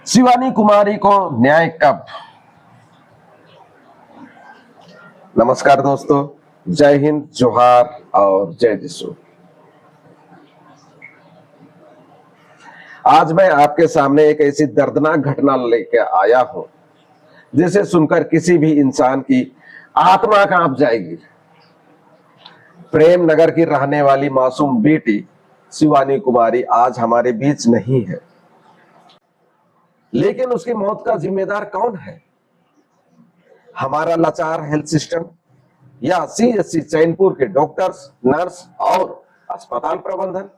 शिवानी कुमारी को न्याय कब। नमस्कार दोस्तों, जय हिंद, जोहार और जय जिसु। आज मैं आपके सामने एक ऐसी दर्दनाक घटना लेकर आया हूं जिसे सुनकर किसी भी इंसान की आत्मा कांप जाएगी। प्रेम नगर की रहने वाली मासूम बेटी शिवानी कुमारी आज हमारे बीच नहीं है, लेकिन उसकी मौत का जिम्मेदार कौन है? हमारा लाचार हेल्थ सिस्टम या सीएससी चैनपुर के डॉक्टर्स, नर्स और अस्पताल प्रबंधन?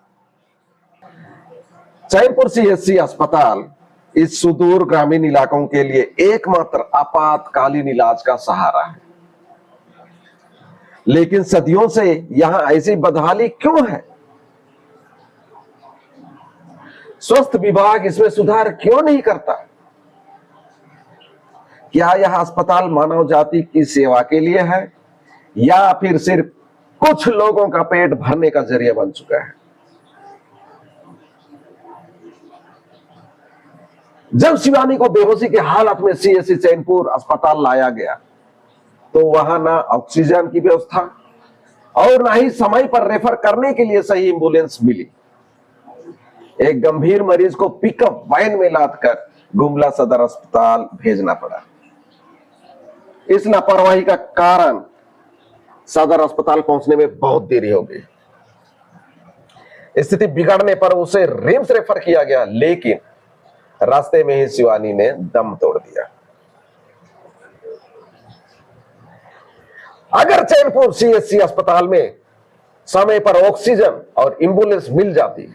चैनपुर सीएससी अस्पताल इस सुदूर ग्रामीण इलाकों के लिए एकमात्र आपातकालीन इलाज का सहारा है, लेकिन सदियों से यहां ऐसी बदहाली क्यों है? स्वास्थ्य विभाग इसमें सुधार क्यों नहीं करता? क्या यह अस्पताल मानव जाति की सेवा के लिए है या फिर सिर्फ कुछ लोगों का पेट भरने का जरिया बन चुका है? जब शिवानी को बेहोशी की हालत में सीएससी चैनपुर अस्पताल लाया गया तो वहां ना ऑक्सीजन की व्यवस्था और ना ही समय पर रेफर करने के लिए सही एम्बुलेंस मिली। एक गंभीर मरीज को पिकअप वैन में लादकर गुमला सदर अस्पताल भेजना पड़ा। इस लापरवाही का कारण सदर अस्पताल पहुंचने में बहुत देरी हो गई। स्थिति बिगड़ने पर उसे रिम्स रेफर किया गया, लेकिन रास्ते में ही शिवानी ने दम तोड़ दिया। अगर चैनपुर सीएससी अस्पताल में समय पर ऑक्सीजन और एम्बुलेंस मिल जाती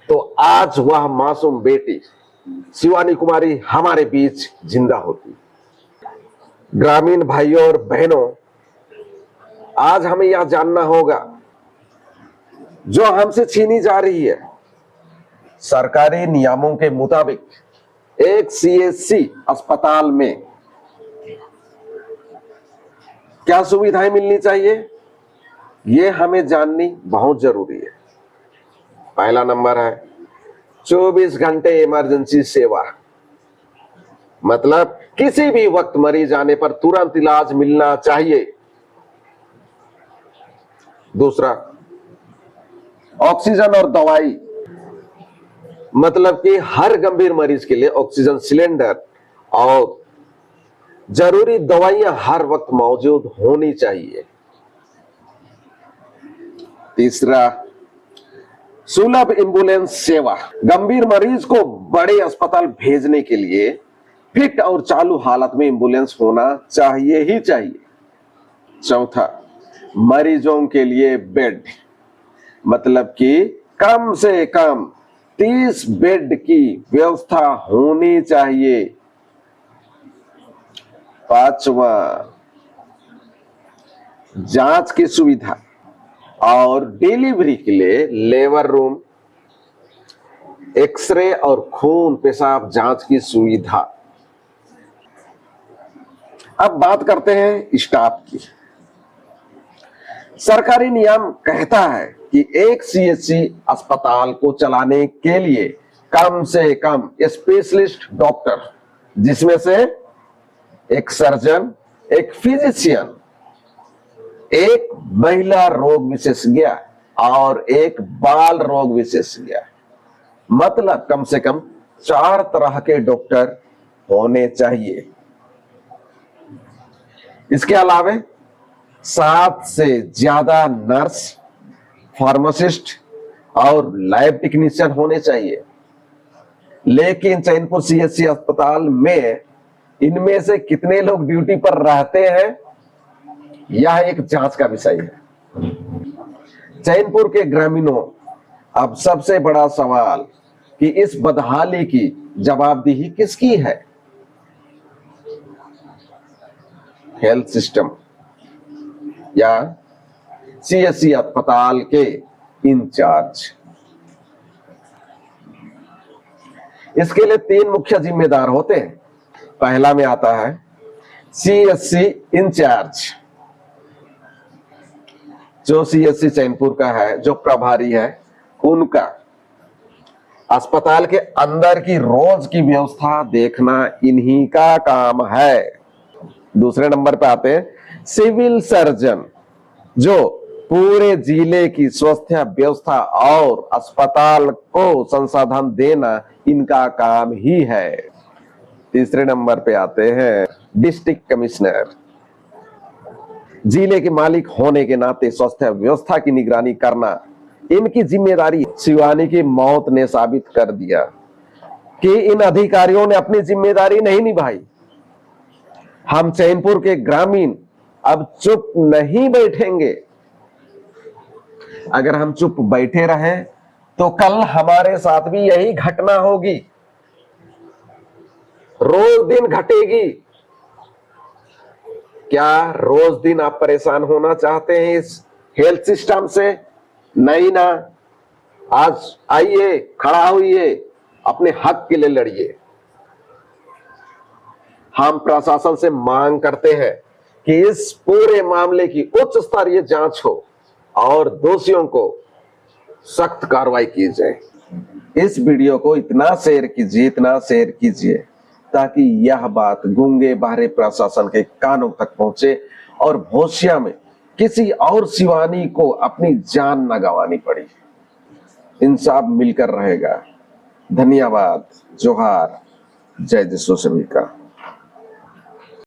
तो आज वह मासूम बेटी शिवानी कुमारी हमारे बीच जिंदा होती। ग्रामीण भाइयों और बहनों, आज हमें यह जानना होगा, जो हमसे छीनी जा रही है, सरकारी नियमों के मुताबिक एक सीएससी अस्पताल में क्या सुविधाएं मिलनी चाहिए, यह हमें जाननी बहुत जरूरी है। पहला नंबर है 24 घंटे इमरजेंसी सेवा, मतलब किसी भी वक्त मरीज आने पर तुरंत इलाज मिलना चाहिए। दूसरा, ऑक्सीजन और दवाई, मतलब कि हर गंभीर मरीज के लिए ऑक्सीजन सिलेंडर और जरूरी दवाइयां हर वक्त मौजूद होनी चाहिए। तीसरा, सुलभ एम्बुलेंस सेवा, गंभीर मरीज को बड़े अस्पताल भेजने के लिए फिट और चालू हालत में एम्बुलेंस होना चाहिए ही चाहिए। चौथा, मरीजों के लिए बेड, मतलब कि कम से कम 30 बेड की व्यवस्था होनी चाहिए। पांचवा, जांच की सुविधा और डिलीवरी के लिए लेबर रूम, एक्सरे और खून पेशाब जांच की सुविधा। अब बात करते हैं स्टाफ की। सरकारी नियम कहता है कि एक सीएससी अस्पताल को चलाने के लिए कम से कम स्पेशलिस्ट डॉक्टर, जिसमें से एक सर्जन, एक फिजिशियन, एक महिला रोग विशेषज्ञ और एक बाल रोग विशेषज्ञ, मतलब कम से कम 4 तरह के डॉक्टर होने चाहिए। इसके अलावा 7 से ज्यादा नर्स, फार्मासिस्ट और लैब टेक्नीशियन होने चाहिए। लेकिन चैनपुर सीएससी अस्पताल में इनमें से कितने लोग ड्यूटी पर रहते हैं, यह एक जांच का विषय है। चैनपुर के ग्रामीणों, अब सबसे बड़ा सवाल कि इस बदहाली की जवाबदेही किसकी है? हेल्थ सिस्टम या सीएससी अस्पताल के इंचार्ज। इसके लिए 3 मुख्य जिम्मेदार होते हैं। पहला में आता है सीएससी इंचार्ज, जो सीएससी चैनपुर का है, जो प्रभारी है उनका। अस्पताल के अंदर की रोज की व्यवस्था देखना इन्हीं का काम है। दूसरे नंबर पे आते हैं सिविल सर्जन, जो पूरे जिले की स्वास्थ्य व्यवस्था और अस्पताल को संसाधन देना इनका काम ही है। तीसरे नंबर पे आते हैं डिस्ट्रिक्ट कमिश्नर, जिले के मालिक होने के नाते स्वास्थ्य व्यवस्था की निगरानी करना इनकी जिम्मेदारी। शिवानी की मौत ने साबित कर दिया कि इन अधिकारियों ने अपनी जिम्मेदारी नहीं निभाई। हम चैनपुर के ग्रामीण अब चुप नहीं बैठेंगे। अगर हम चुप बैठे रहें तो कल हमारे साथ भी यही घटना होगी, रोज दिन घटेगी। क्या रोज दिन आप परेशान होना चाहते हैं इस हेल्थ सिस्टम से? नहीं ना। आज आइए, खड़ा होइए, अपने हक के लिए लड़िए। हम प्रशासन से मांग करते हैं कि इस पूरे मामले की उच्च स्तरीय जांच हो और दोषियों को सख्त कार्रवाई की जाए। इस वीडियो को इतना शेयर कीजिए ताकि यह बात गूंगे बहरे प्रशासन के कानों तक पहुंचे और भविष्य में किसी और शिवानी को अपनी जान न गंवानी पड़ी। इंसाफ मिलकर रहेगा। धन्यवाद। जोहार। जय जसो सभी का।